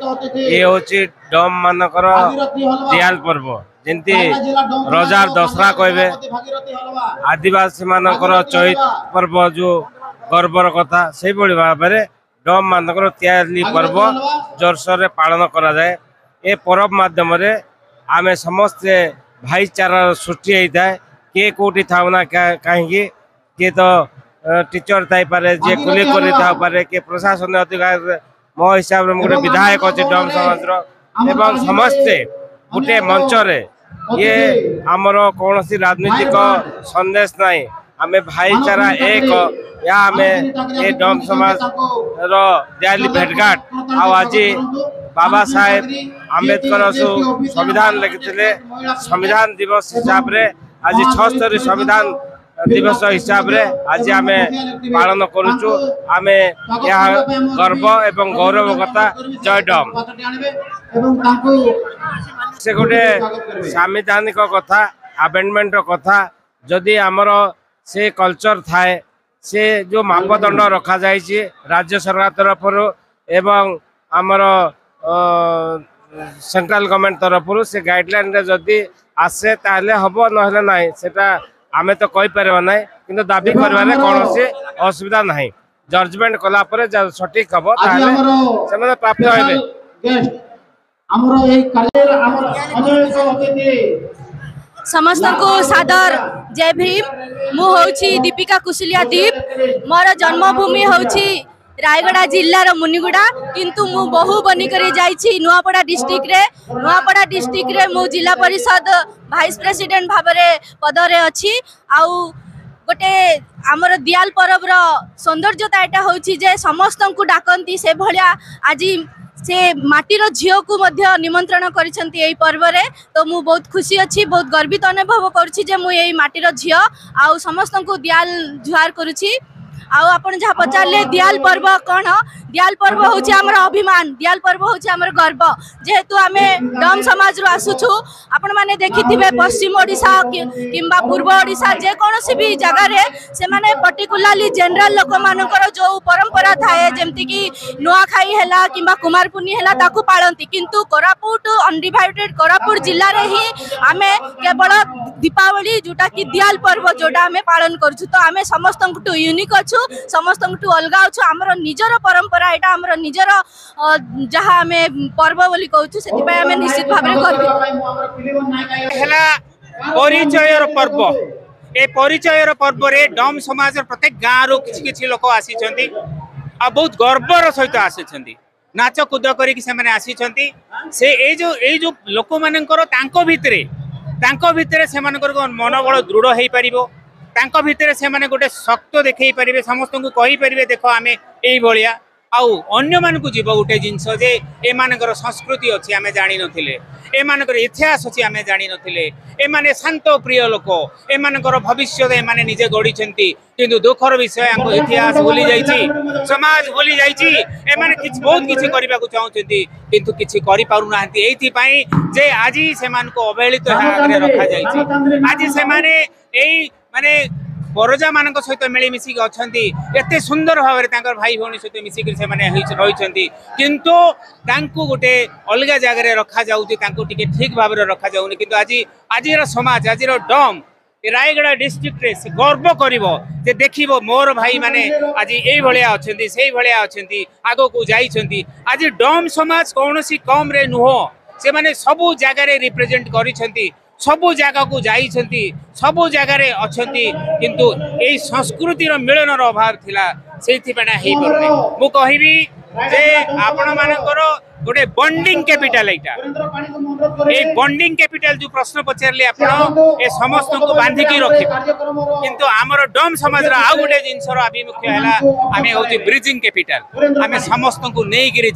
ये हूँ डम मानकर दियाल पर्व जमती रजार दशहरा कहे आदिवासी मानकर चैत पर्व जो गर्वर कथा से भाव में डम मानकर दियाली पर्व जोरसोर पालन करा जाए। ए पर्व माध्यम आम समस्ते भाईचारा सृष्टि होता है। किए कौटी थाना कहीं किए तो टीचर थाईपे जे कुली कर थापे किए प्रशासन अधिकारी मो हिसाब से गोटे विधायक अच्छे डम समाज एवं समस्ते गोटे मंच ये आमर कौन राजनीतिक संदेश नाई आम भाईचारा एक या आम ये डम समाज दियाली भेटघाट आज बाबा साहेब आंबेडकर संविधान लिखिते संविधान दिवस हिसाब से आज 76 संविधान दिवस हिसाब से आज आम पालन करुचु। आम गर्व एवं गौरव कथा जय डम से गोटे संवैधानिक कथा आमेंडमेंट कथा जदि आमर से कल्चर थाए से जो मापदंड रखा जाए राज्य सरकार तरफ एवं आमर सेंट्रल गवर्नमेंट तरफ से गाइडलाइन रे जदि आसे ताले हबो नहले नाही सेटा आमे तो कहि परबा नाही किंतु दाबी करबारे कोनोसी असुविधा नाही। जजमेंट कला परे सटीक हबो ताले सेमे प्राप्त होइबे। हमरो ए कार्य हमर अजय को अतिथि समस्त को सादर जय भीम। मु होछि दीपिका कुशलिया दीप। मोर जन्मभूमि होछि रायगड़ा जिल्लार मुनिगुड़ा किंतु मु बहु बनी करी जाइछि नुआपड़ा डिस्ट्रिक्ट रे मु जिला परिषद वाइस प्रेसिडेंट भाबरे पदरे अछि। आउ गोटे आमर दियाल पर्व रो सौंदर्यता एटा होछि जे समस्त को डाकंती से भलिया आज से माटीर झील को मध्य निमंत्रण करिसेंती एई पर्व रे। तो मु बहुत खुशी अछि बहुत गर्वित अनुभव करछि जे मु एई माटीर झील आउ समस्त को दियाल जुहार करूछि। आउ आपण जहाँ पचारे दियाल पर्व कौन दियाल पर्व होछि हमर अभिमान दियाल पर्व होछि हमर गर्व जेहेतु आमे डम समाज रो आसुछु। आपण माने देखिथिबे पश्चिम ओडिशा किंबा पूर्व ओडिशा जे कोनोसी भी जगह रे से माने पर्टिकुलरली जनरल लोक मानकर जो परंपरा थाए जेमति कि नुआ खाई हैला किंबा कुमार पुनी हैला ताकू पाळंती किंतु कोरापुट अनडिवाइडेड कोरापुट जिल्ला रे ही आमे केवल दीपावली जोटा कि दियाल पर्व जोटा आमे पालन करछु। तो आमे समस्त टू यूनिक अछु समस्त टू अलगा अछु हमर निजर परंपरा एटा हमर निजर जहाँ आमे पर्व बोली कहछु सेति पय आमे निश्चित भाबरे गर्वित हैला परिचयर पर्व। ए परिचयर पर्व रे डम समाज प्रत्येक गाँव रो किछि लोक आसीछंती आ बहुत गर्वर सहित आसीछंती नाच कूद करिक से माने आसीछंती से ए जो लोक मानकर तांको भितरे से मानकर मनोबल दृढ़ हेई परिबो तांको भितरे से माने गोटे शक्त देखै परिबे समस्त को कहि परिबे देखो आमे एई भलिया आउ अन्य मान को जीव गोटे जिनस जे ए मानकर संस्कृति अछि आमे जानि नथिले ए मानकर इतिहास अछि आमे जानि नथिले ए माने शांत प्रिय लोक ए मानकर भविष्य ए माने निजे गढिछंती किंतु दुखर विषय हमको इतिहास भूली जाइछि समाज भूली जाइछि ए माने किछ बहुत किछ करिबा को चाहउछंती किंतु किछ करि पारु नाहंती एथि पई जे आजि से मान को अवहेलित आगे रखा जाइछि आजि से माने एई माने बरजा मान सहित मिली मिसिक अच्छा एते सुंदर भाव में भाई भौणी सहित मिसिक रही किंतु गोटे अलग जगह रखा जाऊँगी ठीक भाव में रखा जाऊनी किंतु आज समाज आज डम रायगड़ा डिस्ट्रिक्ट रे से गर्व करिवो जे देखिवो मोर भाई माने आज एई भलिया अछंती सेई भलिया अछंती आगो को जाइछंती आज डम समाज कोनोसी कम रे नुहो से माने सबु जगह रे रिप्रेजेंट करिछंती सबु जगह को जाइछंती सबु जगह रे अछंती किंतु एई संस्कृति रो मिलन रो अभाव थिला सेथि पना हेई परले मु कहिबी जे आपण मानकर गोटे बॉन्डिंग कैपिटल एटा ए बॉन्डिंग कैपिटल जो प्रश्न पचारले आपण ए समस्त को बांधी की रखिबे किंतु हमर डम समाज रा आ गोटे जिंसर अभिमुख्य हैला आमे होची ब्रिजिंग कैपिटल आमे समस्त को नेई गिरी